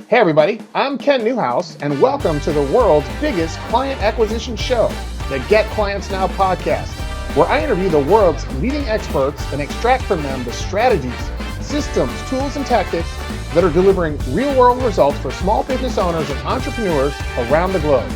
Hey everybody, I'm Ken Newhouse, and welcome to the world's biggest client acquisition show, the Get Clients Now podcast, where I interview the world's leading experts and extract from them the strategies, systems, tools, and tactics that are delivering real-world results for small business owners and entrepreneurs around the globe.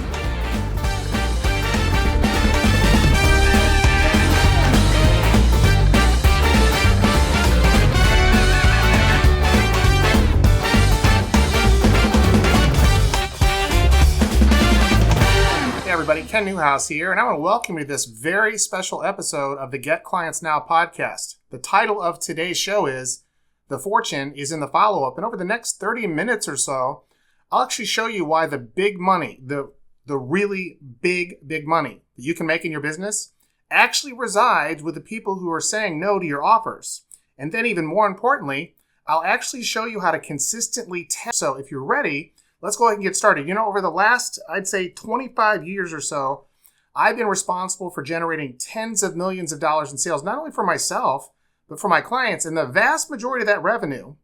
Everybody, Ken Newhouse here, and I want to welcome you to this very special episode of the Get Clients Now podcast. The title of today's show is The Fortune is in the Follow-Up, and over the next 30 minutes or so, I'll actually show you why the big money, the really big money that you can make in your business actually resides with the people who are saying no to your offers. And then even more importantly, I'll actually show you how to consistently test. So if you're ready, let's go ahead and get started. You know, over the last, I'd say 25 years or so, I've been responsible for generating tens of millions of dollars in sales, not only for myself, but for my clients. And the vast majority of that revenue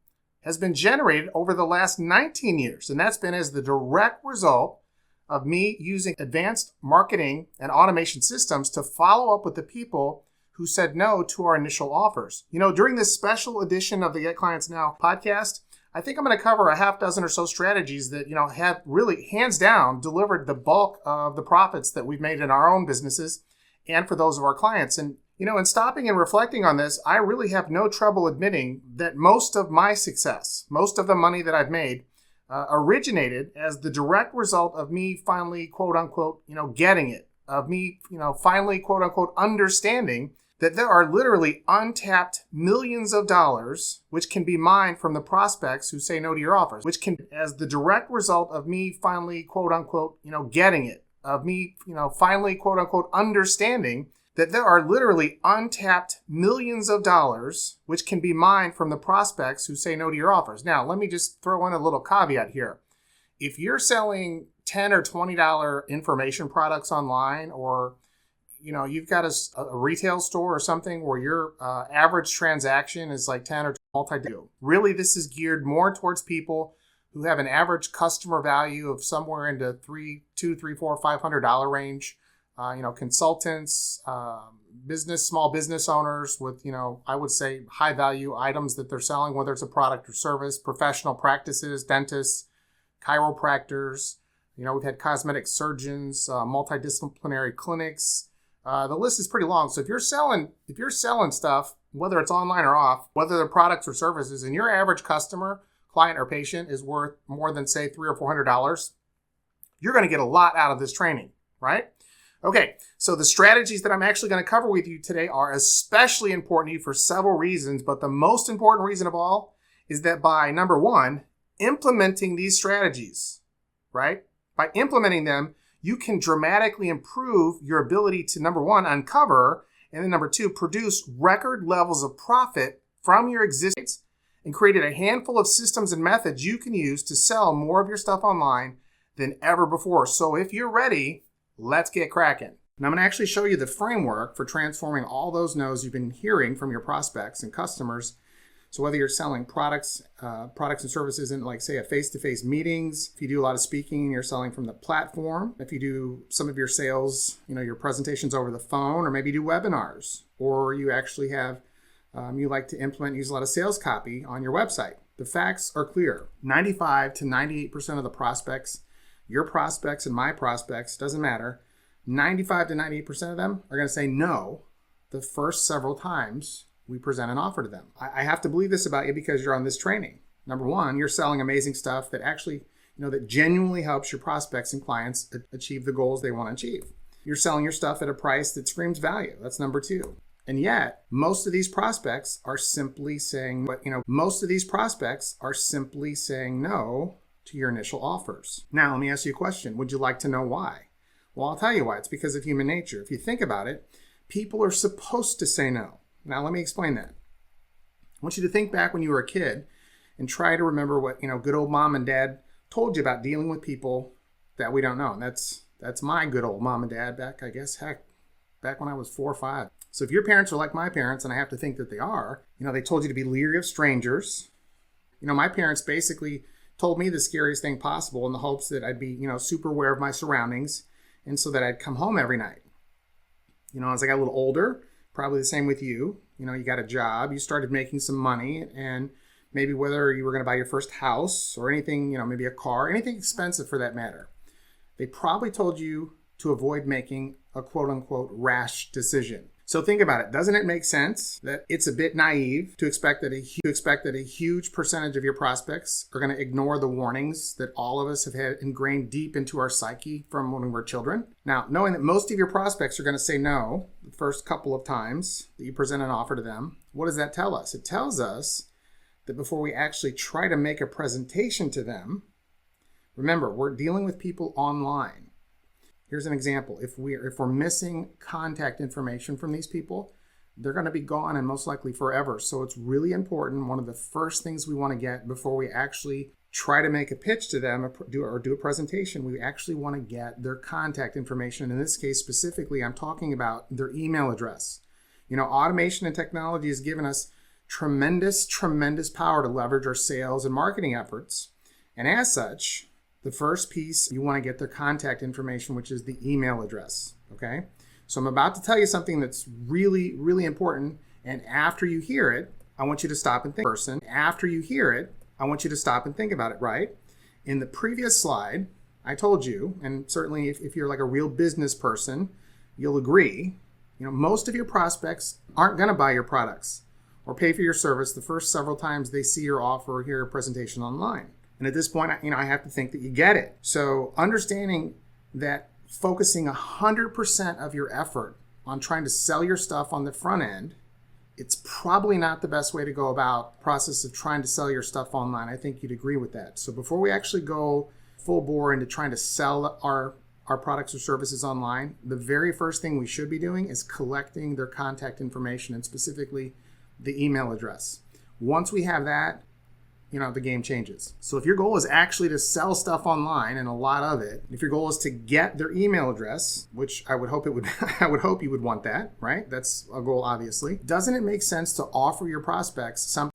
has been generated over the last 19 years. And that's been as the direct result of me using advanced marketing and automation systems to follow up with the people who said no to our initial offers. You know, during this special edition of the Get Clients Now podcast, I think I'm going to cover a half dozen or so strategies that, have really hands down delivered the bulk of the profits that we've made in our own businesses and for those of our clients. And, in stopping and reflecting on this, I really have no trouble admitting that most of my success, most of the money that I've made originated as the direct result of me finally, quote unquote, getting it, of me, finally, quote unquote, understanding that there are literally untapped millions of dollars which can be mined from the prospects who say no to your offers, which can, as the direct result of me finally, quote unquote, getting it, of me, finally, quote unquote, understanding that there are literally untapped millions of dollars which can be mined from the prospects who say no to your offers. Now, let me just throw in a little caveat here. If you're selling $10 or $20 information products online, or you've got a retail store or something where your average transaction is like 10 or multi-deal. Really, this is geared more towards people who have an average customer value of somewhere into $200, $300, $400, $500 range. Consultants, small business owners with, I would say high value items that they're selling, whether it's a product or service, professional practices, dentists, chiropractors. We've had cosmetic surgeons, multidisciplinary clinics. The list is pretty long. So if you're selling stuff, whether it's online or off, whether they're products or services, and your average customer, client or patient is worth more than say $300 or $400, you're going to get a lot out of this training, right? Okay, so the strategies that I'm actually going to cover with you today are especially important to you for several reasons, but the most important reason of all is that by, number one, implementing these strategies, right? By implementing them, you can dramatically improve your ability to, number one, uncover, and then number two, produce record levels of profit from your existence and created a handful of systems and methods you can use to sell more of your stuff online than ever before. So if you're ready, let's get cracking. Now I'm going to actually show you the framework for transforming all those no's you've been hearing from your prospects and customers. So whether you're selling products and services in, like, say, a face-to-face meetings, if you do a lot of speaking and you're selling from the platform, if you do some of your sales, your presentations over the phone, or maybe do webinars, or you actually have, you like to implement, use a lot of sales copy on your website. The facts are clear. 95 to 98% of the prospects, your prospects and my prospects, doesn't matter, 95 to 98% of them are going to say no the first several times we present an offer to them. I have to believe this about you because you're on this training. Number one, you're selling amazing stuff that actually, that genuinely helps your prospects and clients achieve the goals they want to achieve. You're selling your stuff at a price that screams value. That's number two. And yet, most of these prospects are simply saying, no to your initial offers. Now, let me ask you a question. Would you like to know why? Well, I'll tell you why. It's because of human nature. If you think about it, people are supposed to say no. Now, let me explain that. I want you to think back when you were a kid and try to remember what, good old mom and dad told you about dealing with people that we don't know. And that's my good old mom and dad back when I was 4 or 5. So if your parents are like my parents, and I have to think that they are, they told you to be leery of strangers. My parents basically told me the scariest thing possible in the hopes that I'd be, super aware of my surroundings and so that I'd come home every night. As I got a little older, probably the same with you. You got a job, you started making some money, and maybe whether you were going to buy your first house or anything, maybe a car, anything expensive for that matter, they probably told you to avoid making a quote unquote rash decision. So think about it. Doesn't it make sense that it's a bit naive to expect that a huge percentage of your prospects are going to ignore the warnings that all of us have had ingrained deep into our psyche from when we were children? Now, knowing that most of your prospects are going to say no the first couple of times that you present an offer to them, what does that tell us? It tells us that before we actually try to make a presentation to them, remember, we're dealing with people online. Here's an example. If we're missing contact information from these people, they're going to be gone and most likely forever. So it's really important. One of the first things we want to get before we actually try to make a pitch to them or do a presentation, we actually want to get their contact information. In this case specifically, I'm talking about their email address. Automation and technology has given us tremendous power to leverage our sales and marketing efforts. And as such, the first piece, you want to get their contact information, which is the email address, okay? So I'm about to tell you something that's really, really important. And after you hear it, I want you to stop and think. After you hear it, I want you to stop and think about it, right? In the previous slide, I told you, and certainly if you're like a real business person, you'll agree, most of your prospects aren't going to buy your products or pay for your service the first several times they see your offer or hear a presentation online. And at this point, I have to think that you get it. So understanding that focusing 100% of your effort on trying to sell your stuff on the front end, it's probably not the best way to go about the process of trying to sell your stuff online. I think you'd agree with that. So before we actually go full bore into trying to sell our products or services online, the very first thing we should be doing is collecting their contact information, and specifically the email address. Once we have that, the game changes. So if your goal is actually to sell stuff online, and a lot of it, if your goal is to get their email address, which I would hope you would want that, right? That's a goal, obviously. Doesn't it make sense to offer your prospects something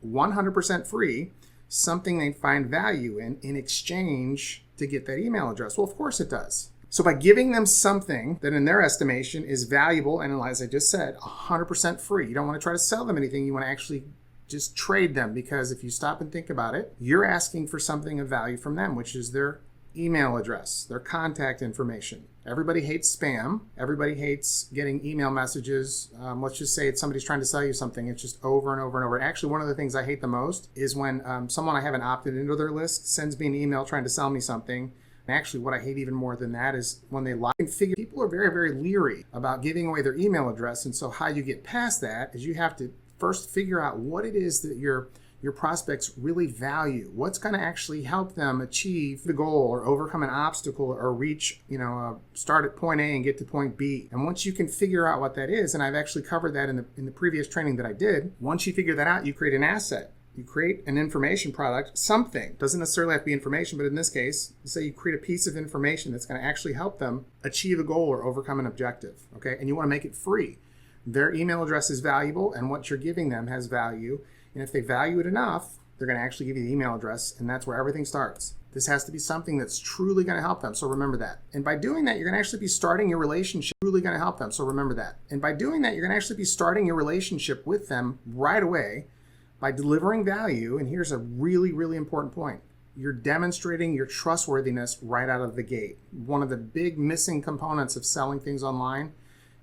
100% free, something they find value in exchange to get that email address? Well, of course it does. So by giving them something that in their estimation is valuable, and as I just said, 100% free, you don't want to try to sell them anything. You want to actually just trade them, because if you stop and think about it, you're asking for something of value from them, which is their email address, their contact information. Everybody hates spam. Everybody hates getting email messages. Let's just say it's somebody's trying to sell you something. It's just over and over and over. Actually, one of the things I hate the most is when someone I haven't opted into their list sends me an email trying to sell me something. And actually, what I hate even more than that is when they lie and figure. People are very, very leery about giving away their email address. And so how you get past that is you have to first figure out what it is that your prospects really value. What's going to actually help them achieve the goal or overcome an obstacle or reach, start at point A and get to point B. And once you can figure out what that is, and I've actually covered that in the previous training that I did, once you figure that out, you create an asset. You create an information product, something. Doesn't necessarily have to be information, but in this case, say you create a piece of information that's going to actually help them achieve a goal or overcome an objective, okay? And you want to make it free. Their email address is valuable, and what you're giving them has value. And if they value it enough, they're going to actually give you the email address, and that's where everything starts. This has to be something that's truly going to help them, so remember that. And by doing that, you're going to actually be starting your relationship, truly going to help them, so remember that. And by doing that, you're going to actually be starting your relationship with them right away by delivering value. And here's a really, really important point. You're demonstrating your trustworthiness right out of the gate. One of the big missing components of selling things online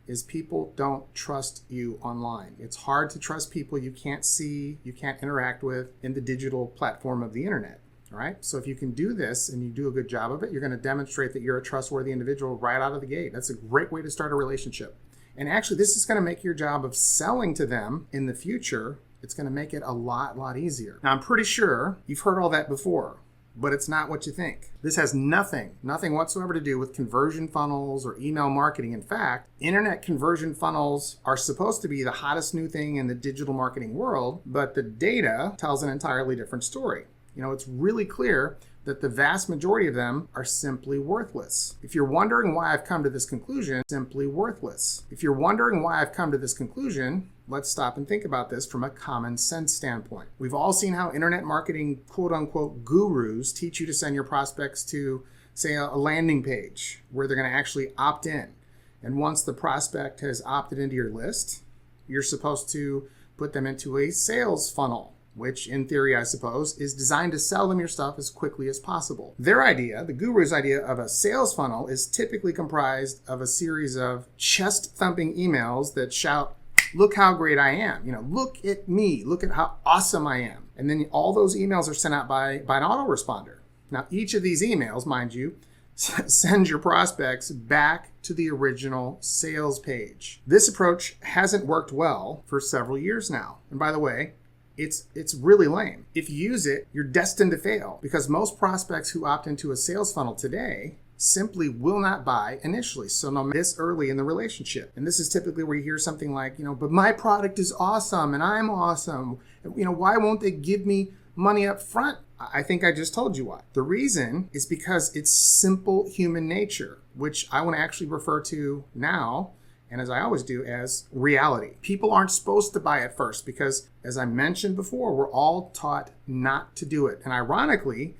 is people don't trust you online. It's hard to trust people you can't see, you can't interact with in the digital platform of the internet, all right? So if you can do this and you do a good job of it, you're going to demonstrate that you're a trustworthy individual right out of the gate. That's a great way to start a relationship. And actually, this is going to make your job of selling to them in the future, it's going to make it a lot easier. Now, I'm pretty sure you've heard all that before, but it's not what you think. This has nothing whatsoever to do with conversion funnels or email marketing. In fact, internet conversion funnels are supposed to be the hottest new thing in the digital marketing world, but the data tells an entirely different story. It's really clear that the vast majority of them are simply worthless. If you're wondering why I've come to this conclusion, simply worthless. If you're wondering why I've come to this conclusion, let's stop and think about this from a common sense standpoint. We've all seen how internet marketing, quote unquote, gurus teach you to send your prospects to, say, a landing page where they're going to actually opt in. And once the prospect has opted into your list, you're supposed to put them into a sales funnel, which in theory, I suppose, is designed to sell them your stuff as quickly as possible. Their idea, the guru's idea of a sales funnel, is typically comprised of a series of chest-thumping emails that shout, look how great I am. Look at me. Look at how awesome I am. And then all those emails are sent out by an autoresponder. Now, each of these emails, mind you, sends your prospects back to the original sales page. This approach hasn't worked well for several years now. And by the way, it's really lame. If you use it, you're destined to fail because most prospects who opt into a sales funnel today simply will not buy initially. So no this early in the relationship. And this is typically where you hear something like, but my product is awesome and I'm awesome. Why won't they give me money up front? I think I just told you why. The reason is because it's simple human nature, which I want to actually refer to now, and as I always do, as reality. People aren't supposed to buy at first because, as I mentioned before, we're all taught not to do it. And ironically,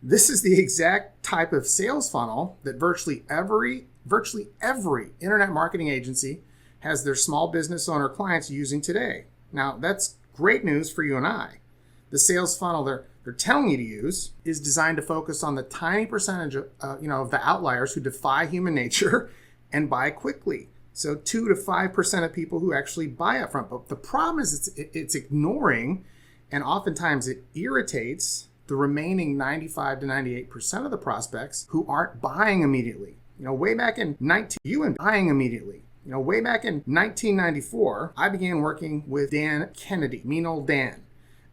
this is the exact type of sales funnel that virtually every internet marketing agency has their small business owner clients using today. Now, that's great news for you and I. The sales funnel they're telling you to use is designed to focus on the tiny percentage of the outliers who defy human nature and buy quickly. So 2 to 5% of people who actually buy up front. But the problem is it's ignoring, and oftentimes it irritates, the remaining 95 to 98% of the prospects who aren't buying immediately. Way back in 1994, I began working with Dan Kennedy, mean old Dan.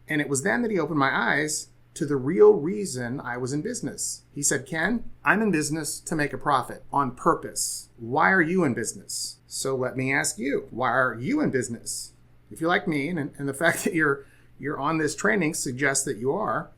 And it was then that he opened my eyes to the real reason I was in business. He said, Ken, I'm in business to make a profit on purpose. Why are you in business? So let me ask you, why are you in business? If you're like me, and the fact that you're on this training suggests that you're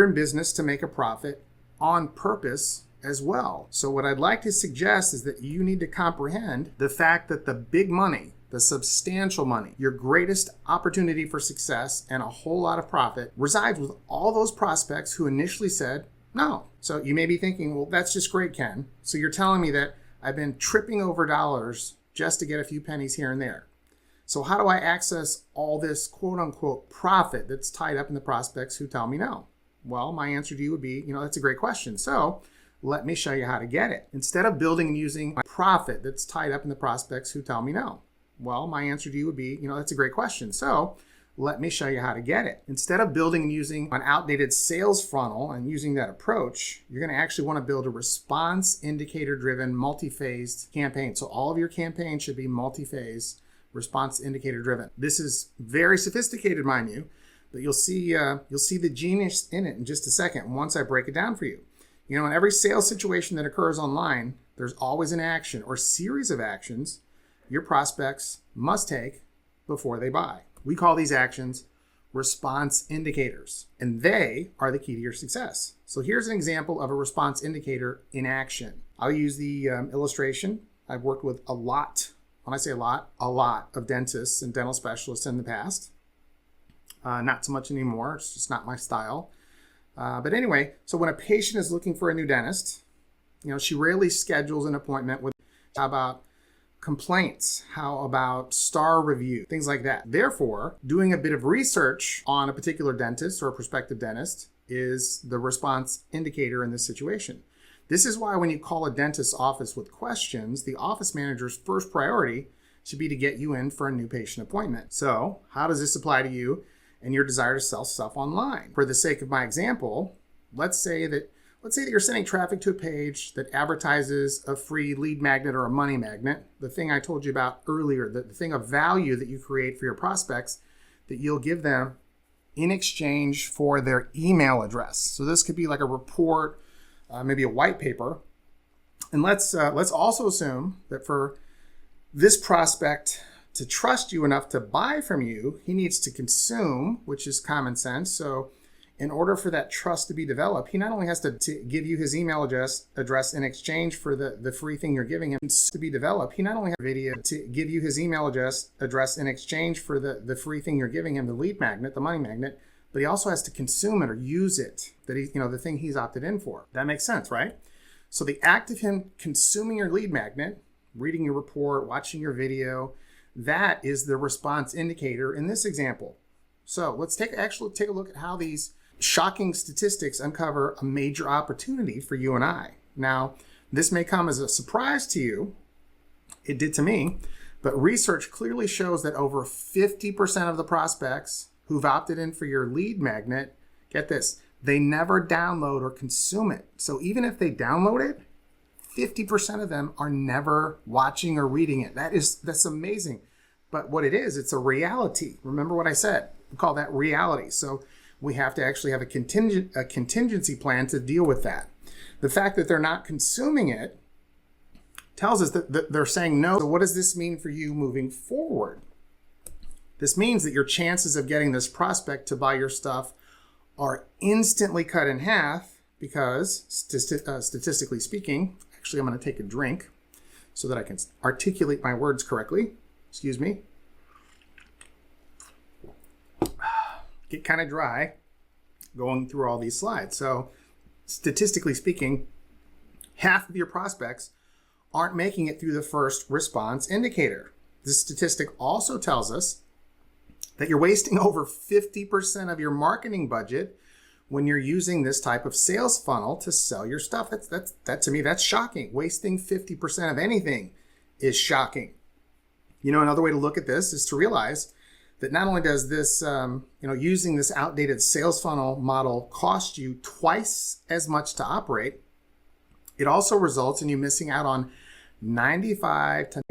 in business to make a profit on purpose as well. So what I'd like to suggest is that you need to comprehend the fact that the big money, the substantial money, your greatest opportunity for success and a whole lot of profit resides with all those prospects who initially said no. So you may be thinking, well, that's just great, Ken. So you're telling me that I've been tripping over dollars just to get a few pennies here and there. So how do I access all this quote unquote profit that's tied up in the prospects who tell me no? Well, my answer to you would be, that's a great question. So let me show you how to get it. Instead of building and using my profit that's tied up in the prospects who tell me no. Well, my answer to you would be, that's a great question. So let me show you how to get it. Instead of building and using an outdated sales funnel and using that approach, you're going to actually want to build a response indicator driven multi-phased campaign. So all of your campaigns should be multi-phase response indicator driven. This is very sophisticated, mind you, but you'll see the genius in it in just a second once I break it down for you. In every sales situation that occurs online, there's always an action or series of actions your prospects must take before they buy. We call these actions response indicators, and they are the key to your success. So here's an example of a response indicator in action. I'll use the illustration. I've worked with a lot of dentists and dental specialists in the past. Not so much anymore. It's just not my style. But anyway, so when a patient is looking for a new dentist, she rarely schedules an appointment with, how about complaints? How about star review? Things like that. Therefore, doing a bit of research on a particular dentist or a prospective dentist is the response indicator in this situation. This is why when you call a dentist's office with questions, the office manager's first priority should be to get you in for a new patient appointment. So how does this apply to you and your desire to sell stuff online? For the sake of my example, let's say that you're sending traffic to a page that advertises a free lead magnet or a money magnet, the thing I told you about earlier, the thing of value that you create for your prospects that you'll give them in exchange for their email address. So this could be like a report, maybe a white paper. And let's also assume that for this prospect to trust you enough to buy from you, he needs to consume, which is common sense. So in order for that trust to be developed, he not only has to give you his email address in exchange for the free thing you're giving him to be developed. He not only has video to give you his email address in exchange for the free thing you're giving him, the lead magnet, the money magnet, but he also has to consume it or use it, the thing he's opted in for. That makes sense, right? So the act of him consuming your lead magnet, reading your report, watching your video, that is the response indicator in this example. So let's take a look at how these shocking statistics uncover a major opportunity for you and I. Now, this may come as a surprise to you. It did to me, but research clearly shows that over 50% of the prospects who've opted in for your lead magnet, get this, they never download or consume it. So even if they download it, 50% of them are never watching or reading it. That's amazing. But what it is, it's a reality. Remember what I said? We call that reality. So we have to actually have a contingency plan to deal with that. The fact that they're not consuming it tells us that they're saying no. So what does this mean for you moving forward? This means that your chances of getting this prospect to buy your stuff are instantly cut in half because, statistically speaking, actually I'm going to take a drink so that I can articulate my words correctly. Excuse me. Get kind of dry going through all these slides. So statistically speaking, half of your prospects aren't making it through the first response indicator. This statistic also tells us that you're wasting over 50% of your marketing budget when you're using this type of sales funnel to sell your stuff. That to me, that's shocking. Wasting 50% of anything is shocking. Another way to look at this is to realize that not only does this, using this outdated sales funnel model cost you twice as much to operate, it also results in you missing out on 95 to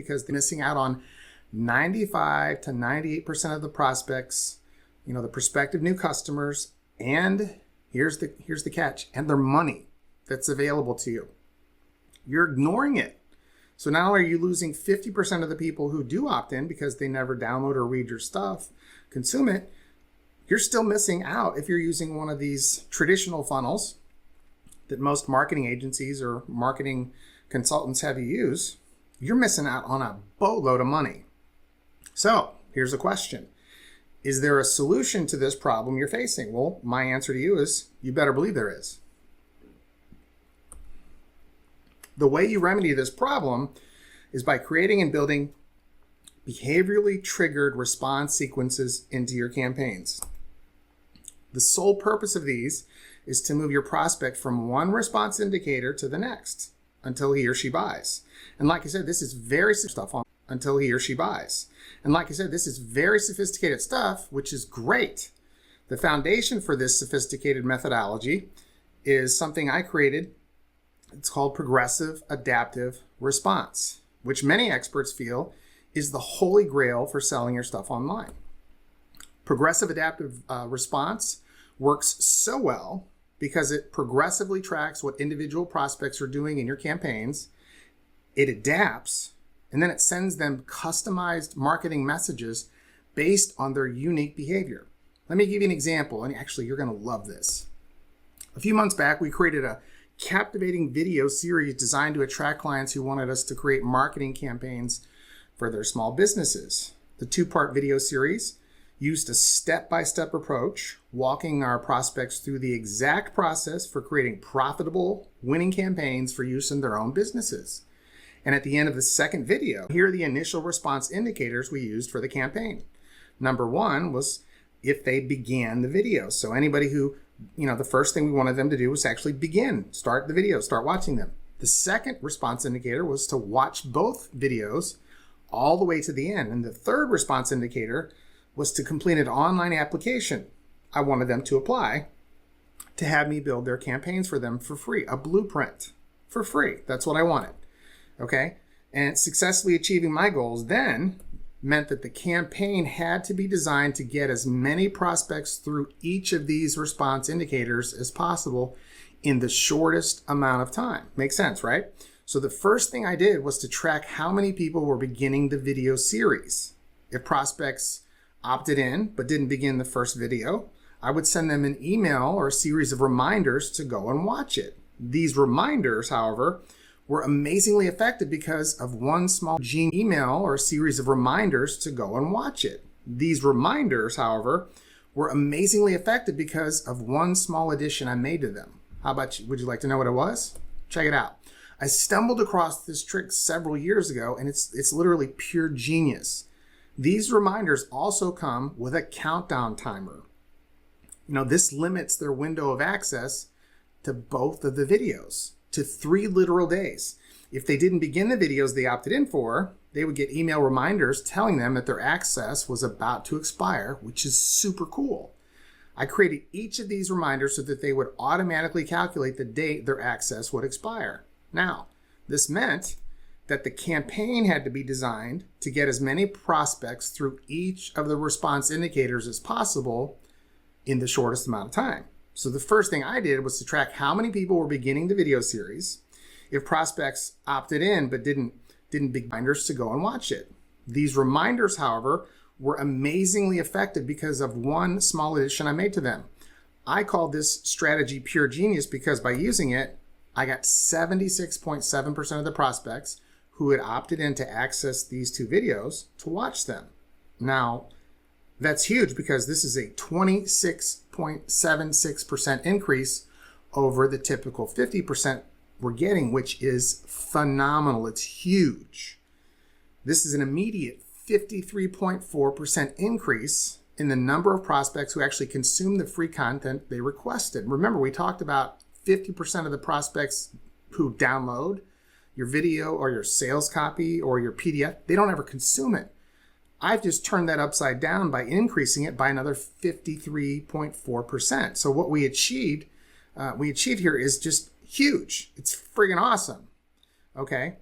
98% of the prospects, the prospective new customers, and here's the catch, and their money that's available to you. You're ignoring it. So not only are you losing 50% of the people who do opt in because they never download or read your stuff, consume it, you're still missing out if you're using one of these traditional funnels that most marketing agencies or marketing consultants have you use. You're missing out on a boatload of money. So here's a question. Is there a solution to this problem you're facing? Well, my answer to you is you better believe there is. The way you remedy this problem is by creating and building behaviorally triggered response sequences into your campaigns. The sole purpose of these is to move your prospect from one response indicator to the next until he or she buys. And like I said, this is very sophisticated stuff, which is great. The foundation for this sophisticated methodology is something I created. It's called progressive adaptive response, which many experts feel is the holy grail for selling your stuff online. Progressive adaptive response works so well because it progressively tracks what individual prospects are doing in your campaigns. It adapts, and then it sends them customized marketing messages based on their unique behavior. Let me give you an example, and actually you're going to love this. A few months back, we created a captivating video series designed to attract clients who wanted us to create marketing campaigns for their small businesses. The two-part video series used a step-by-step approach, walking our prospects through the exact process for creating profitable, winning campaigns for use in their own businesses. And at the end of the second video, here are the initial response indicators we used for the campaign. Number one was if they began the video. So anybody who, the first thing we wanted them to do was actually start the video, start watching them. The second response indicator was to watch both videos all the way to the end. And the third response indicator was to complete an online application. I wanted them to apply to have me build their campaigns for them for free, a blueprint for free. That's what I wanted. Okay. And successfully achieving my goals then meant that the campaign had to be designed to get as many prospects through each of these response indicators as possible in the shortest amount of time. Makes sense, right? So the first thing I did was to track how many people were beginning the video series. If prospects opted in but didn't begin the first video, I would send them an email or a series of reminders to go and watch it. These reminders, however, were amazingly effective because of one small email or a series of reminders to go and watch it. These reminders, however, were amazingly effective because of one small addition I made to them. How about you? Would you like to know what it was? Check it out. I stumbled across this trick several years ago, and it's literally pure genius. These reminders also come with a countdown timer. This limits their window of access to both of the videos to 3 literal days. If they didn't begin the videos they opted in for, they would get email reminders telling them that their access was about to expire, which is super cool. I created each of these reminders so that they would automatically calculate the date their access would expire. Now, this meant that the campaign had to be designed to get as many prospects through each of the response indicators as possible in the shortest amount of time. So the first thing I did was to track how many people were beginning the video series, if prospects opted in but didn't begin reminders to go and watch it. These reminders, however, were amazingly effective because of one small addition I made to them. I called this strategy pure genius because by using it, I got 76.7% of the prospects who had opted in to access these 2 videos to watch them. Now, that's huge because this is a 26.76% increase over the typical 50% we're getting, which is phenomenal. It's huge. This is an immediate 53.4% increase in the number of prospects who actually consume the free content they requested. Remember, we talked about 50% of the prospects who download your video or your sales copy or your PDF, they don't ever consume it. I've just turned that upside down by increasing it by another 53.4%. So what we achieved here is just huge. It's friggin' awesome. Okay.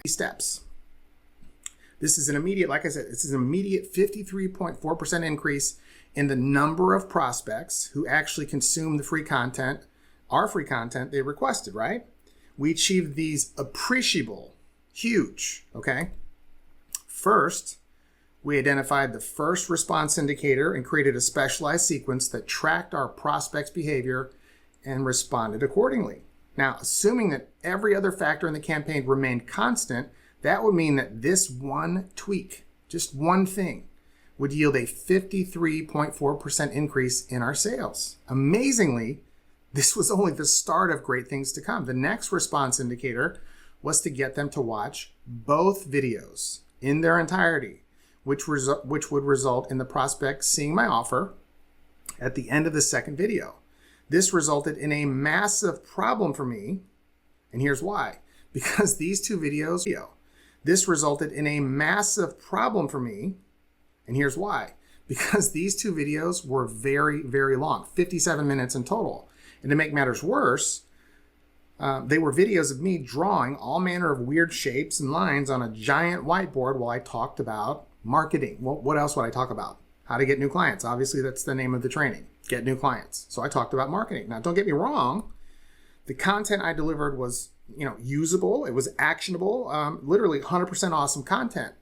Steps. This is an immediate, like I said, this is an immediate 53.4% increase in the number of prospects who actually consume the free content, our free content they requested, right? We achieved these appreciable, huge, okay? First, we identified the first response indicator and created a specialized sequence that tracked our prospects' behavior and responded accordingly. Now, assuming that every other factor in the campaign remained constant, that would mean that this one tweak, just one thing, would yield a 53.4% increase in our sales. Amazingly, this was only the start of great things to come. The next response indicator was to get them to watch both videos in their entirety, which would result in the prospect seeing my offer at the end of the second video. This resulted in a massive problem for me, and here's why. Because these 2 videos, this resulted in a massive problem for me, and here's why. Because these 2 videos were very, very long, 57 minutes in total. And to make matters worse, they were videos of me drawing all manner of weird shapes and lines on a giant whiteboard while I talked about marketing. Well, what else would I talk about? How to get new clients. Obviously, that's the name of the training. Get new clients. So I talked about marketing. Now, don't get me wrong. The content I delivered was, usable. It was actionable. Literally 100% awesome content.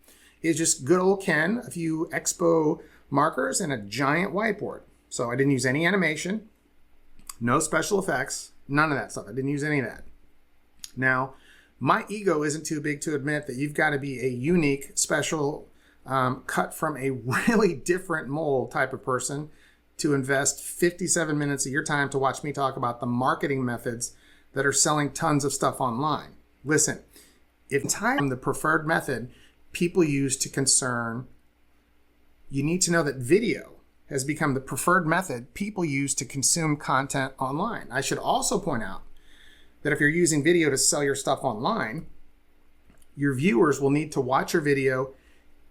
It's just good old Ken, a few expo markers, and a giant whiteboard. So I didn't use any animation, no special effects, none of that stuff. I didn't use any of that. Now, my ego isn't too big to admit that you've got to be a unique, special, cut from a really different mold type of person to invest 57 minutes of your time to watch me talk about the marketing methods that are selling tons of stuff online. Listen, if time the preferred method people use to concern, you need to know that video has become the preferred method people use to consume content online. I should also point out that if you're using video to sell your stuff online, your viewers will need to watch your video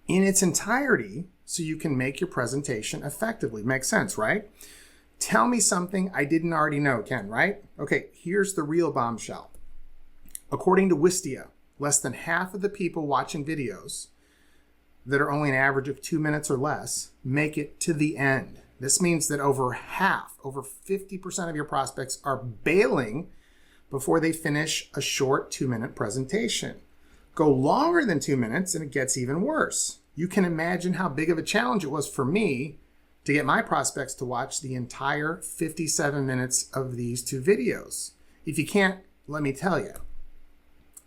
in its entirety so you can make your presentation effectively. Makes sense, right? Tell me something I didn't already know, Ken, right? Okay, here's the real bombshell. According to Wistia, less than half of the people watching videos that are only an average of 2 minutes or less make it to the end. This means that over 50% of your prospects are bailing before they finish a short 2-minute presentation. Go longer than 2 minutes and it gets even worse. You can imagine how big of a challenge it was for me to get my prospects to watch the entire 57 minutes of these two videos. If you can't, let me tell you,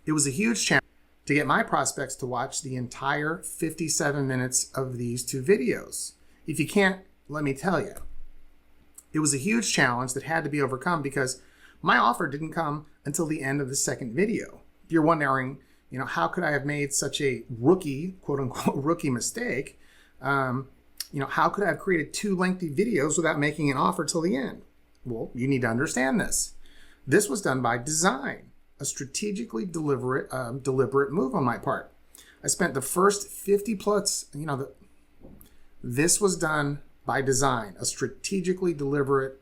it was a huge challenge to get my prospects to watch the entire 57 minutes of these two videos. If you can't, let me tell you, it was a huge challenge that had to be overcome because my offer didn't come until the end of the second video. If you're wondering, how could I have made such a rookie, quote unquote, rookie mistake? How could I have created two lengthy videos without making an offer till the end? Well, you need to understand this. This was done by design, a strategically deliberate move on my part. I spent the first 50 plus, this was done by design, a strategically deliberate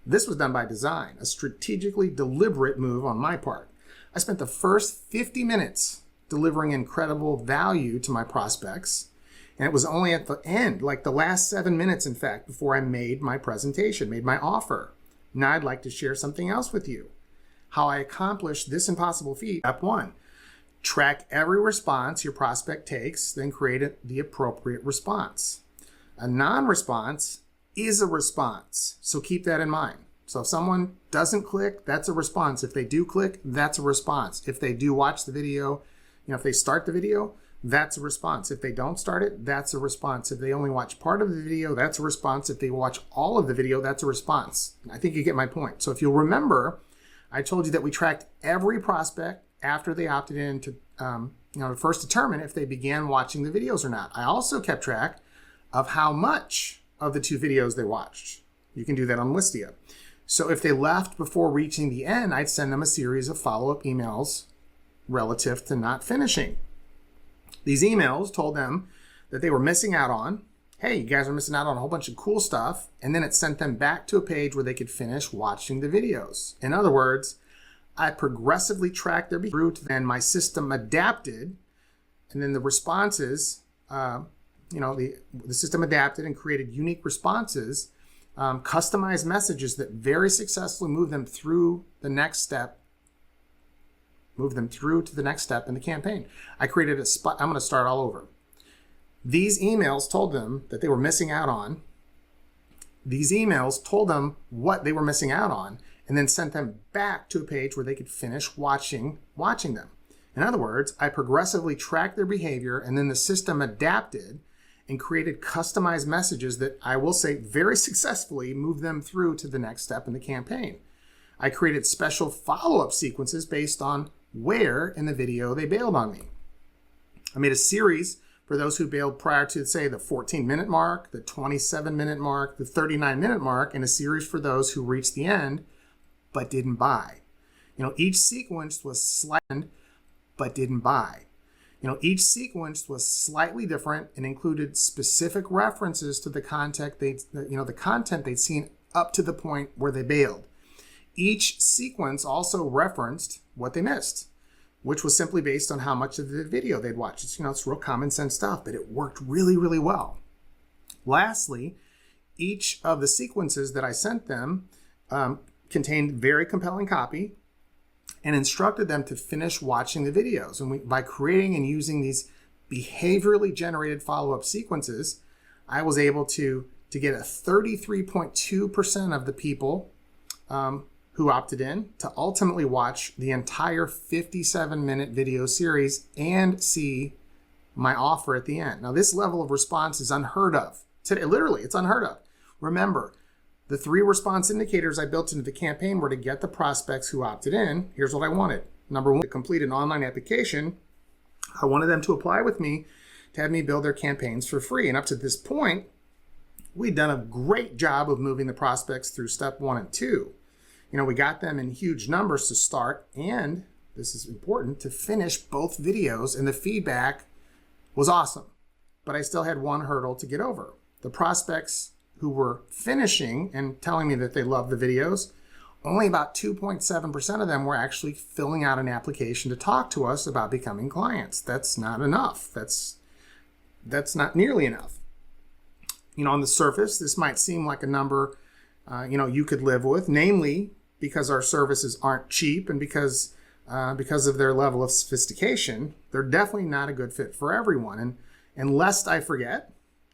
move on my part. I spent the first 50 minutes delivering incredible value to my prospects. And it was only at the end, like the last 7 minutes, in fact, before I made my presentation, made my offer. Now I'd like to share something else with you. How I accomplished this impossible feat. Step 1, track every response your prospect takes, then create the appropriate response. A non-response is a response, so keep that in mind. So if someone doesn't click, that's a response. If they do click, that's a response. If they do watch the video, if they start the video, that's a response. If they don't start it, that's a response. If they only watch part of the video, that's a response. If they watch all of the video, that's a response. I think you get my point. So if you'll remember, I told you that we tracked every prospect after they opted in to first determine if they began watching the videos or not. I also kept track of how much of the two videos they watched. You can do that on Wistia. So if they left before reaching the end, I'd send them a series of follow-up emails relative to not finishing. These emails told them that they were missing out on, hey, you guys are missing out on a whole bunch of cool stuff, and then it sent them back to a page where they could finish watching the videos. In other words, I progressively tracked their behavior, and my system adapted, and then the responses, the system adapted and created unique responses, customized messages that very successfully moved them through the next step. Move them through to the next step in the campaign. I created a spot. I'm going to start all over. These emails told them that they were missing out on. These emails told them what they were missing out on and then sent them back to a page where they could finish watching them. In other words, I progressively tracked their behavior and then the system adapted and created customized messages that I will say very successfully moved them through to the next step in the campaign. I created special follow-up sequences based on where in the video they bailed on me. I made a series for those who bailed prior to, say, the 14-minute mark, the 27-minute mark, the 39-minute mark, and a series for those who reached the end but didn't buy. Each sequence was slightly different and included specific references to the content they'd seen up to the point where they bailed. Each sequence also referenced what they missed, which was simply based on how much of the video they'd watched. It's real common sense stuff, but it worked really, really well. Lastly, each of the sequences that I sent them contained very compelling copy and instructed them to finish watching the videos. And by creating and using these behaviorally generated follow-up sequences, I was able to get a 33.2% of the people who opted in to ultimately watch the entire 57-minute video series and see my offer at the end. Now, this level of response is unheard of. Today, literally, it's unheard of. Remember, the 3 response indicators I built into the campaign were to get the prospects who opted in. Here's what I wanted. Number 1, to complete an online application. I wanted them to apply with me to have me build their campaigns for free. And up to this point, we'd done a great job of moving the prospects through step 1 and 2. We got them in huge numbers to start, and this is important, to finish both videos, and the feedback was awesome. But I still had one hurdle to get over. The prospects who were finishing and telling me that they loved the videos, only about 2.7% of them were actually filling out an application to talk to us about becoming clients. That's not enough. That's not nearly enough. On the surface, this might seem like a number you could live with, namely because our services aren't cheap and because of their level of sophistication, they're definitely not a good fit for everyone. And lest I forget,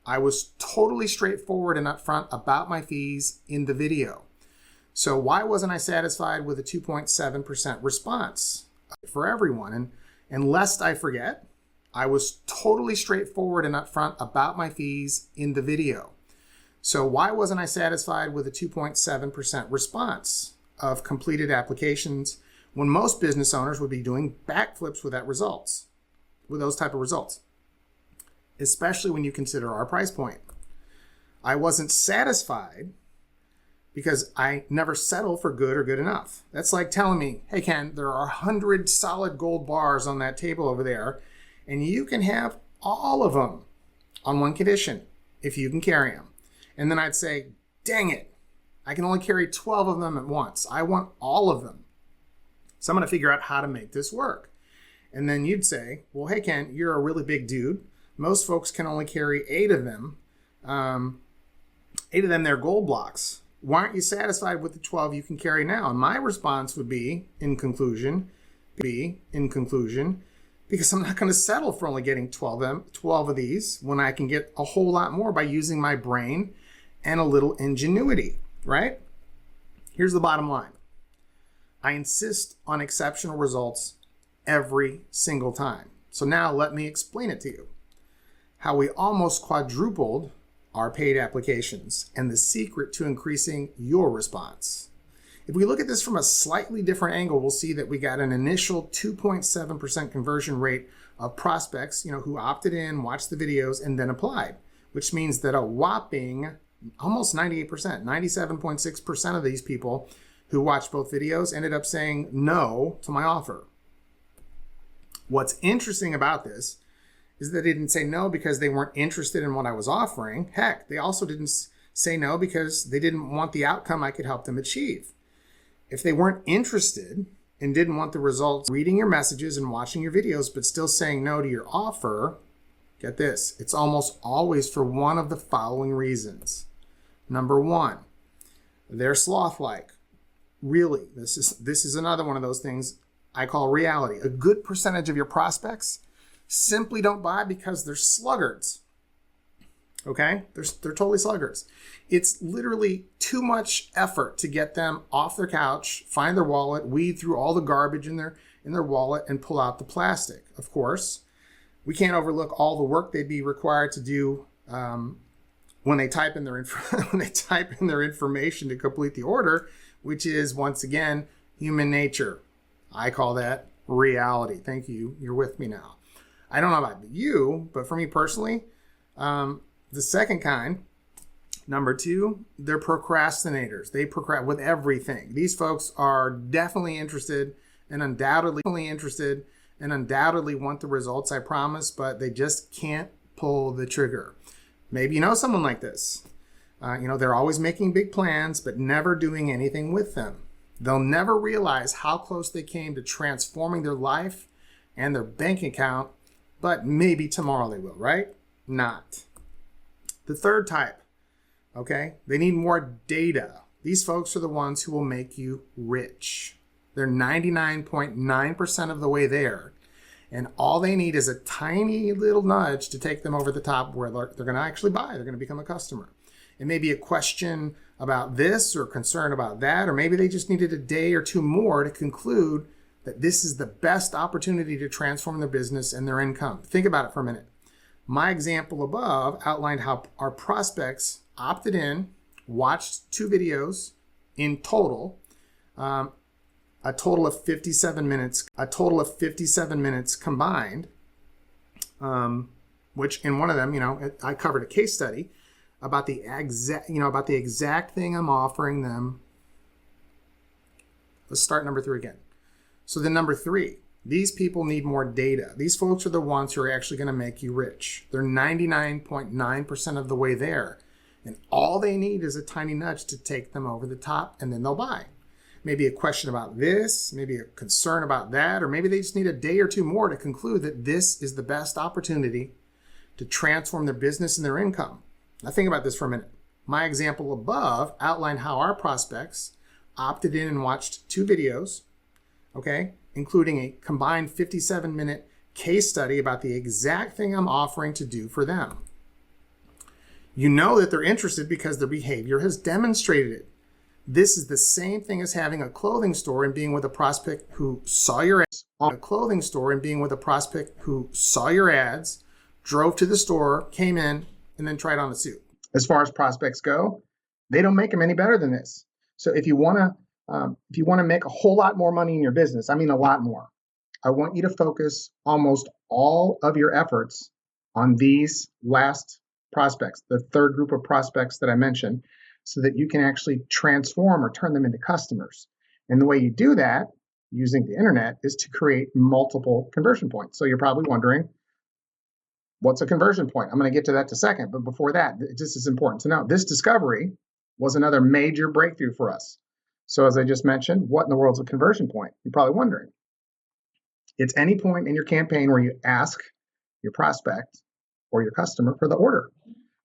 I was totally straightforward and upfront about my fees in the video. So why wasn't I satisfied with a 2.7% response for everyone? And lest I forget, I was totally straightforward and upfront about my fees in the video. So why wasn't I satisfied with a 2.7% response of completed applications when most business owners would be doing backflips with those type of results, especially when you consider our price point? I wasn't satisfied because I never settle for good or good enough. That's like telling me, hey, Ken, there are 100 solid gold bars on that table over there, and you can have all of them on one condition, if you can carry them. And then I'd say, dang it, I can only carry 12 of them at once. I want all of them. So I'm going to figure out how to make this work. And then you'd say, well, hey, Ken, you're a really big dude. Most folks can only carry 8 of them. 8 of them, they're gold blocks. Why aren't you satisfied with the 12 you can carry now? And my response would be, in conclusion, because I'm not going to settle for only getting 12 of these when I can get a whole lot more by using my brain and a little ingenuity, right? Here's the bottom line. I insist on exceptional results every single time. So now let me explain it to you. How we almost quadrupled our paid applications and the secret to increasing your response. If we look at this from a slightly different angle, we'll see that we got an initial 2.7% conversion rate of prospects, who opted in, watched the videos, and then applied, which means that a whopping almost 98%, 97.6% of these people who watched both videos ended up saying no to my offer. What's interesting about this is that they didn't say no because they weren't interested in what I was offering. Heck, they also didn't say no because they didn't want the outcome I could help them achieve. If they weren't interested and didn't want the results, reading your messages and watching your videos, but still saying no to your offer, get this, it's almost always for one of the following reasons. Number one, they're sloth-like. Really, this is another one of those things I call reality. A good percentage of your prospects simply don't buy because they're sluggards. Okay? They're totally sluggards. It's literally too much effort to get them off their couch, find their wallet, weed through all the garbage in their wallet, and pull out the plastic. Of course, we can't overlook all the work they'd be required to do when they type in their information to complete the order, which is, once again, human nature. I call that reality. Thank you. You're with me now. I don't know about you, but for me personally, the second kind, number two, they're procrastinators. They procrastinate with everything. These folks are definitely interested and undoubtedly want the results I promise, but they just can't pull the trigger. Maybe you know someone like this. They're always making big plans, but never doing anything with them. They'll never realize how close they came to transforming their life and their bank account, but maybe tomorrow they will, right? Not. The third type, okay? They need more data. These folks are the ones who will make you rich. They're 99.9% of the way there. And all they need is a tiny little nudge to take them over the top where they're going to actually buy. They're going to become a customer. It may be a question about this or concern about that, or maybe they just needed a day or two more to conclude that this is the best opportunity to transform their business and their income. Think about it for a minute. My example above outlined how our prospects opted in, watched 2 videos in total, a total of 57 minutes combined, which in one of them, I covered a case study about the exact thing I'm offering them. Let's start number 3 again. So then number 3, these people need more data. These folks are the ones who are actually going to make you rich. They're 99.9% of the way there. And all they need is a tiny nudge to take them over the top, and then they'll buy. Maybe a question about this, maybe a concern about that, or maybe they just need a day or two more to conclude that this is the best opportunity to transform their business and their income. Now think about this for a minute. My example above outlined how our prospects opted in and watched 2 videos, okay, including a combined 57-minute case study about the exact thing I'm offering to do for them. You know that they're interested because their behavior has demonstrated it. This is the same thing as having a clothing store and being with a prospect who saw your ads on a clothing store and being with a prospect who saw your ads, drove to the store, came in, and then tried on a suit. As far as prospects go, they don't make them any better than this. So if you want to make a whole lot more money in your business, I mean a lot more, I want you to focus almost all of your efforts on these last prospects, the third group of prospects that I mentioned, so that you can actually transform or turn them into customers. And the way you do that using the internet is to create multiple conversion points. So you're probably wondering, what's a conversion point? I'm going to get to that in a second. But before that, this is important to know. This discovery was another major breakthrough for us. So as I just mentioned, what in the world is a conversion point? You're probably wondering. It's any point in your campaign where you ask your prospect or your customer for the order.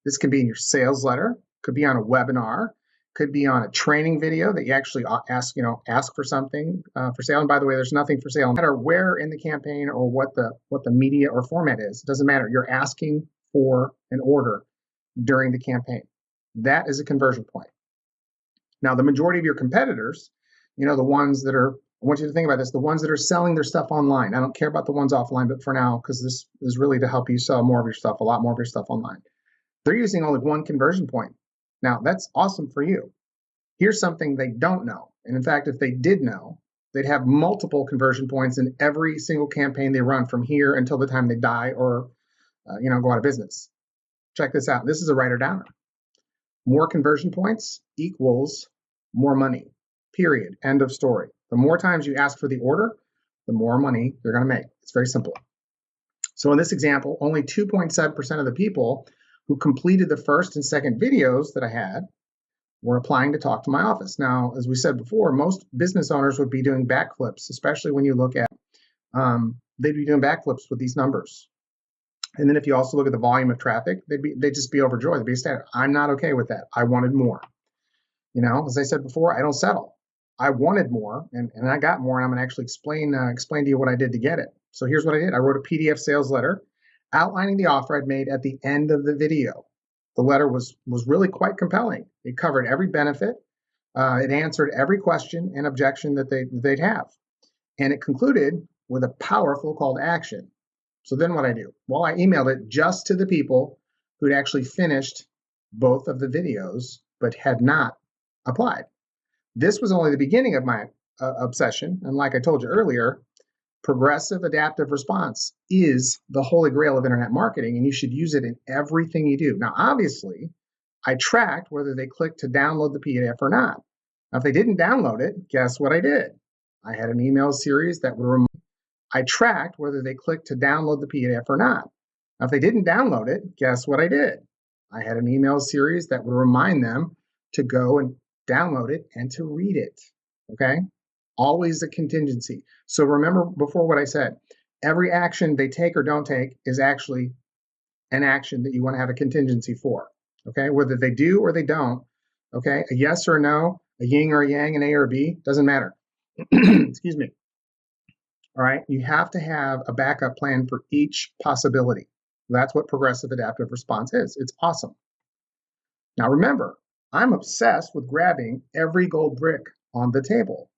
This can be in your sales letter, could be on a webinar, could be on a training video that you actually ask for something for sale. And by the way, there's nothing for sale. No matter where in the campaign or what the media or format is, it doesn't matter. You're asking for an order during the campaign. That is a conversion point. Now, the majority of your competitors, the ones that are, I want you to think about this, the ones that are selling their stuff online. I don't care about the ones offline, but for now, because this is really to help you sell more of your stuff, a lot more of your stuff online. They're using only one conversion point. Now, that's awesome for you. Here's something they don't know. And in fact, if they did know, they'd have multiple conversion points in every single campaign they run from here until the time they die or, go out of business. Check this out. This is a writer-downer. More conversion points equals more money, period. End of story. The more times you ask for the order, the more money you're going to make. It's very simple. So in this example, only 2.7% of the people who completed the first and second videos that I had were applying to talk to my office. Now, as we said before, most business owners would be doing backflips, especially when you look at, they'd be doing backflips with these numbers. And then if you also look at the volume of traffic, they'd just be overjoyed. They'd be ecstatic. I'm not okay with that. I wanted more. As I said before, I don't settle. I wanted more, and I got more, and I'm going to actually explain to you what I did to get it. So here's what I did. I wrote a PDF sales letter outlining the offer I'd made at the end of the video. The letter was really quite compelling. It covered every benefit. It answered every question and objection that they'd have. And it concluded with a powerful call to action. So then what I do? Well, I emailed it just to the people who'd actually finished both of the videos but had not applied. This was only the beginning of my obsession. And like I told you earlier, progressive adaptive response is the holy grail of internet marketing, and you should use it in everything you do. Now, obviously, I tracked whether they clicked to download the PDF or not. Now, if they didn't download it, guess what I did? I had an email series that would remind. I tracked whether they clicked to download the PDF or not. Now, if they didn't download it, guess what I did? I had an email series that would remind them to go and download it and to read it. Okay? Always a contingency. So remember before what I said, every action they take or don't take is actually an action that you want to have a contingency for. Okay? Whether they do or they don't, okay? A yes or a no, a yin or a yang, an A or a B, doesn't matter. Excuse me. All right? You have to have a backup plan for each possibility. That's what progressive adaptive response is. It's awesome. Now remember, I'm obsessed with grabbing every gold brick on the table.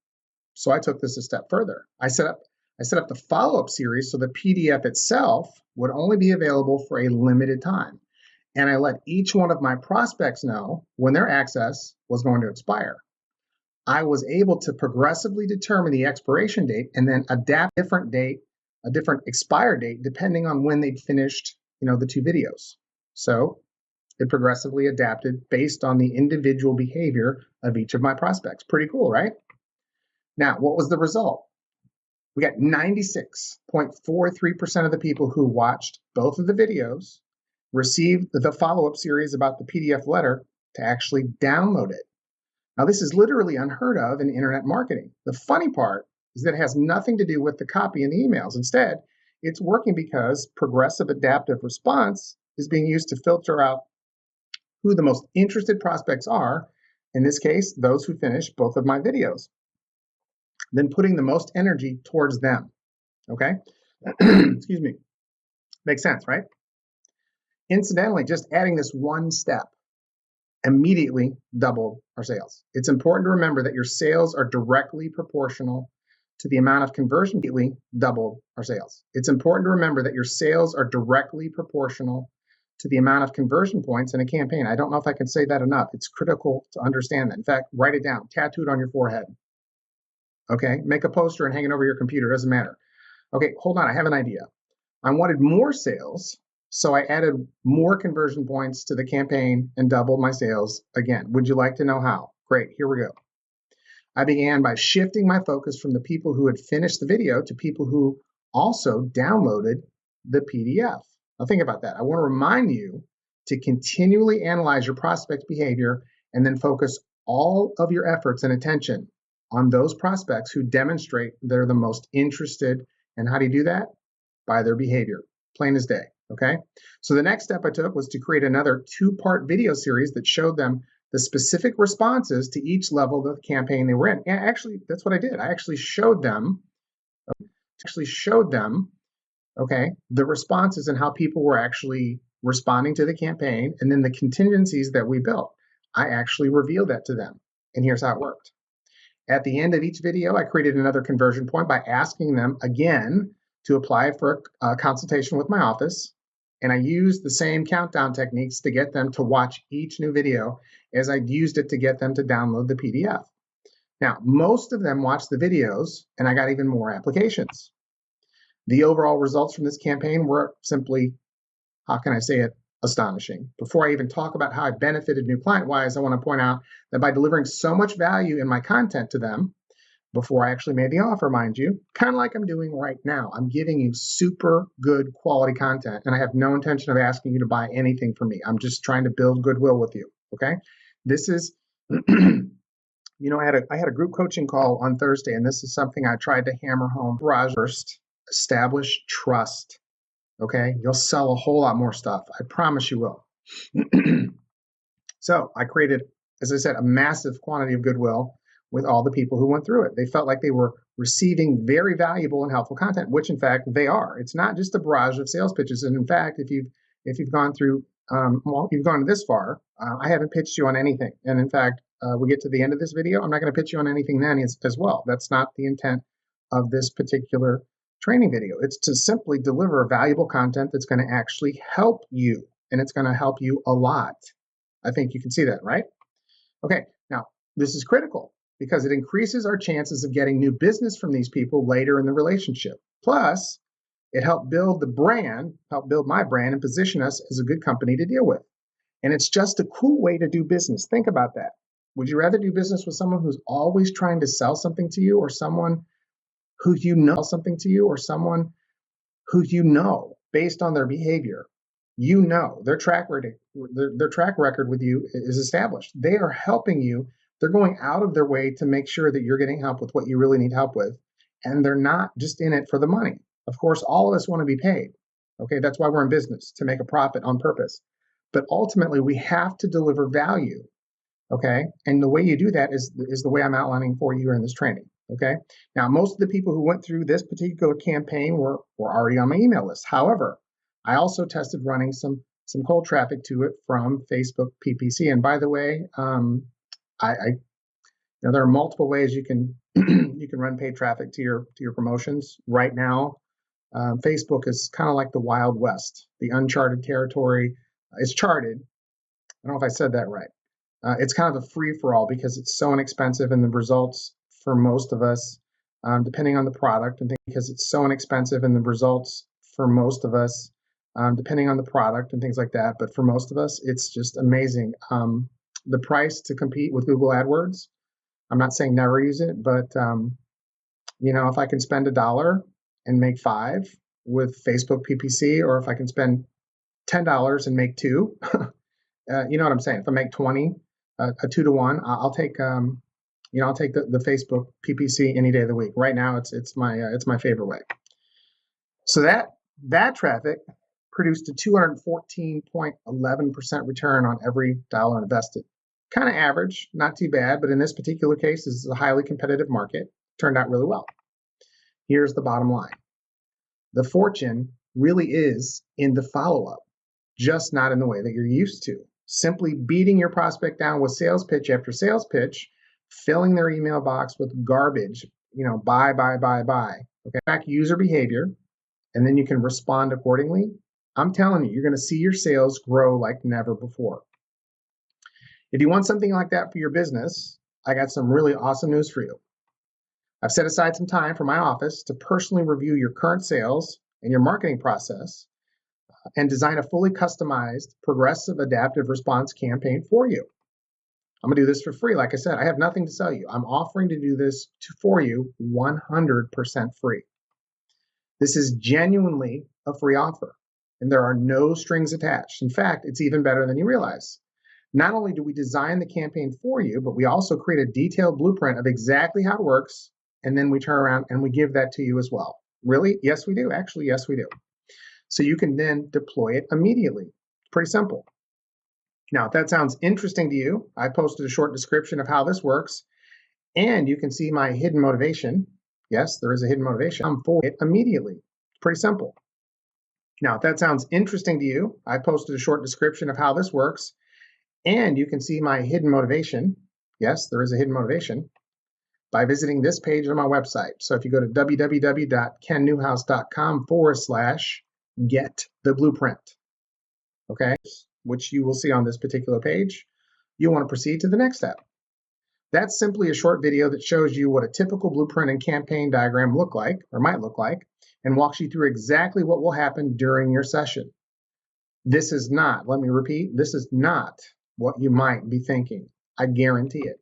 So I took this a step further. I set up the follow-up series so the PDF itself would only be available for a limited time. And I let each one of my prospects know when their access was going to expire. I was able to progressively determine the expiration date and then adapt a different expire date, depending on when they'd finished, the two videos. So it progressively adapted based on the individual behavior of each of my prospects. Pretty cool, right? Now, what was the result? We got 96.43% of the people who watched both of the videos received the follow-up series about the PDF letter to actually download it. Now, this is literally unheard of in internet marketing. The funny part is that it has nothing to do with the copy in the emails. Instead, it's working because progressive adaptive response is being used to filter out who the most interested prospects are, in this case, those who finished both of my videos, then putting the most energy towards them, okay? Excuse me. Makes sense, right? Incidentally, just adding this one step immediately doubled our sales. It's important to remember that your sales are directly proportional to the amount of conversion. Immediately doubled our sales. It's important to remember that your sales are directly proportional to the amount of conversion points in a campaign. I don't know if I can say that enough. It's critical to understand that. In fact, write it down, tattoo it on your forehead. Okay, make a poster and hang it over your computer, doesn't matter. Okay, hold on, I have an idea. I wanted more sales, so I added more conversion points to the campaign and doubled my sales again. Would you like to know how? Great, here we go. I began by shifting my focus from the people who had finished the video to people who also downloaded the PDF. Now think about that. I want to remind you to continually analyze your prospect's behavior and then focus all of your efforts and attention on those prospects who demonstrate they're the most interested. And how do you do that? By their behavior, plain as day, okay? So the next step I took was to create another 2-part video series that showed them the specific responses to each level of the campaign they were in. And actually, that's what I did. I actually showed them, okay, the responses and how people were actually responding to the campaign, and then the contingencies that we built. I actually revealed that to them, and here's how it worked. At the end of each video, I created another conversion point by asking them again to apply for a consultation with my office. And I used the same countdown techniques to get them to watch each new video as I'd used it to get them to download the PDF. Now, most of them watched the videos, and I got even more applications. The overall results from this campaign were simply, how can I say it, astonishing. Before I even talk about how I benefited new client-wise, I want to point out that by delivering so much value in my content to them, before I actually made the offer, mind you, kind of like I'm doing right now, I'm giving you super good quality content, and I have no intention of asking you to buy anything from me. I'm just trying to build goodwill with you, okay? This is, you know, I had a group coaching call on Thursday, and this is something I tried to hammer home. First, establish trust. Okay, you'll sell a whole lot more stuff. I promise you will. So I created, as I said, a massive quantity of goodwill with all the people who went through it. They felt like they were receiving very valuable and helpful content, which in fact they are. It's not just a barrage of sales pitches. And in fact, if you've gone through, you've gone this far, I haven't pitched you on anything. And in fact, we get to the end of this video, I'm not going to pitch you on anything then as well. That's not the intent of this particular training video. It's to simply deliver valuable content that's going to actually help you, and it's going to help you a lot. I think you can see that, right? Okay, now this is critical because it increases our chances of getting new business from these people later in the relationship. Plus, it helped build the brand, helped build my brand and position us as a good company to deal with. And it's just a cool way to do business. Think about that. Would you rather do business with someone who's always trying to sell something to you, or someone who you know something to you, or someone who you know based on their behavior? You know their track record with you is established. They are helping you. They're going out of their way to make sure that you're getting help with what you really need help with, and they're not just in it for the money. Of course, all of us want to be paid. Okay, that's why we're in business, to make a profit on purpose. But ultimately, we have to deliver value. Okay, and the way you do that is the way I'm outlining for you in this training. Okay, now most of the people who went through this particular campaign were already on my email list. However, I also tested running some cold traffic to it from Facebook PPC. And by the way, there are multiple ways you can you can run paid traffic to your promotions. Right now, Facebook is kind of like the Wild West, the uncharted territory. It's charted. I don't know if I said that right. It's kind of a free-for-all because it's so inexpensive, and the results for most of us, depending on the product, and because it's so inexpensive, and the results for most of us, depending on the product and things like that, but for most of us, it's just amazing. The price to compete with Google AdWords, I'm not saying never use it, but if I can spend $1 and make $5 with Facebook PPC, or if I can spend $10 and make $2, you know what I'm saying? If I make 20, a 2-to-1, I'll take I'll take the Facebook PPC any day of the week. Right now, it's my favorite way. So that traffic produced a 214.11% return on every dollar invested. Kind of average, not too bad, but in this particular case, this is a highly competitive market. Turned out really well. Here's the bottom line. The fortune really is in the follow-up. just not in the way that you're used to. Simply beating your prospect down with sales pitch after sales pitch, filling their email box with garbage, buy. Okay, track user behavior, and then you can respond accordingly. I'm telling you, you're going to see your sales grow like never before. If you want something like that for your business, I got some really awesome news for you. I've set aside some time for my office to personally review your current sales and your marketing process and design a fully customized, progressive, adaptive response campaign for you. I'm going to do this for free. Like I said, I have nothing to sell you. I'm offering to do this for you 100% free. This is genuinely a free offer, and there are no strings attached. In fact, it's even better than you realize. Not only do we design the campaign for you, but we also create a detailed blueprint of exactly how it works, and then we turn around and we give that to you as well. Really? Yes, we do. Actually, yes, we do. So you can then deploy it immediately. Pretty simple. Now, if that sounds interesting to you, I posted a short description of how this works, and you can see my hidden motivation. Yes, there is a hidden motivation. I'm for it immediately. Pretty simple. Now, if that sounds interesting to you, I posted a short description of how this works, and you can see my hidden motivation. Yes, there is a hidden motivation by visiting this page on my website. So if you go to www.kennewhouse.com/get the blueprint, okay, which you will see on this particular page, you want to proceed to the next step. That's simply a short video that shows you what a typical blueprint and campaign diagram look like, or might look like, and walks you through exactly what will happen during your session. This is not, let me repeat, this is not what you might be thinking. I guarantee it.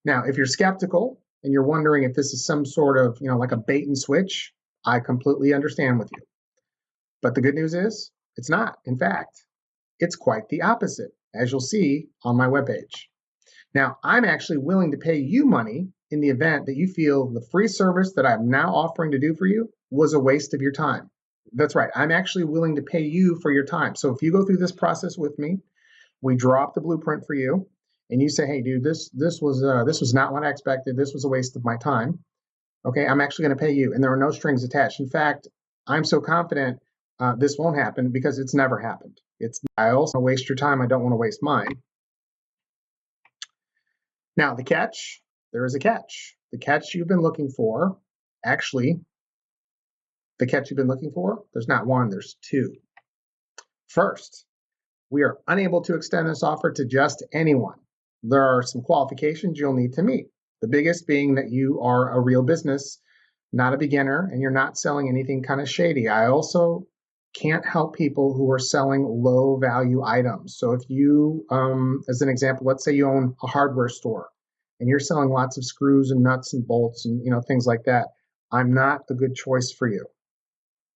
Now, if you're skeptical and you're wondering if this is some sort of, like a bait and switch, I completely understand with you. But the good news is, it's not. In fact, it's quite the opposite, as you'll see on my webpage. Now, I'm actually willing to pay you money in the event that you feel the free service that I'm now offering to do for you was a waste of your time. That's right. I'm actually willing to pay you for your time. So if you go through this process with me, we draw up the blueprint for you, and you say, hey, dude, this was not what I expected. This was a waste of my time. Okay, I'm actually going to pay you, and there are no strings attached. In fact, I'm so confident this won't happen because it's never happened. I also waste your time. I don't want to waste mine. Now, the catch, there is a catch. The catch you've been looking for, actually, the catch you've been looking for, there's not one, there's two. First, we are unable to extend this offer to just anyone. There are some qualifications you'll need to meet. The biggest being that you are a real business, not a beginner, and you're not selling anything kind of shady. I also can't help people who are selling low value items. So if you, as an example, let's say you own a hardware store and you're selling lots of screws and nuts and bolts and things like that, I'm not a good choice for you.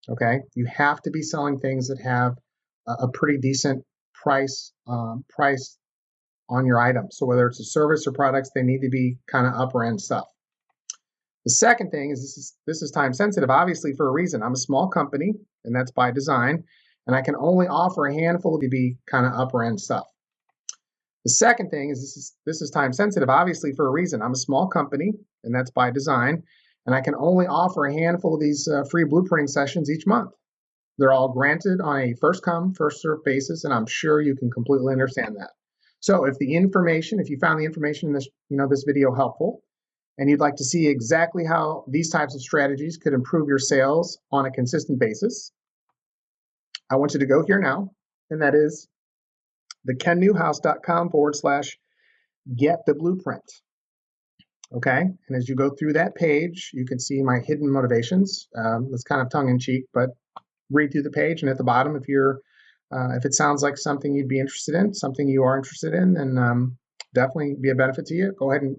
Okay, you have to be selling things that have a pretty decent price on your item. So whether it's a service or products, they need to be kind of upper end stuff. The second thing is this is time sensitive, obviously, for a reason. I'm a small company, and that's by design, and I can only offer a handful to be kind of upper end stuff. The second thing is this is time sensitive, obviously, for a reason. I'm a small company, and that's by design, and I can only offer a handful of these free blueprinting sessions each month. They're all granted on a first come, first served basis, and I'm sure you can completely understand that. So if you found the information in this, this video helpful, and you'd like to see exactly how these types of strategies could improve your sales on a consistent basis, I want you to go here now, and that is the kennewhouse.com/get the blueprint. Okay, and as you go through that page, you can see my hidden motivations. It's kind of tongue in cheek, but read through the page, and at the bottom, if it sounds like something you'd be interested in, something you are interested in, then definitely be a benefit to you. Go ahead and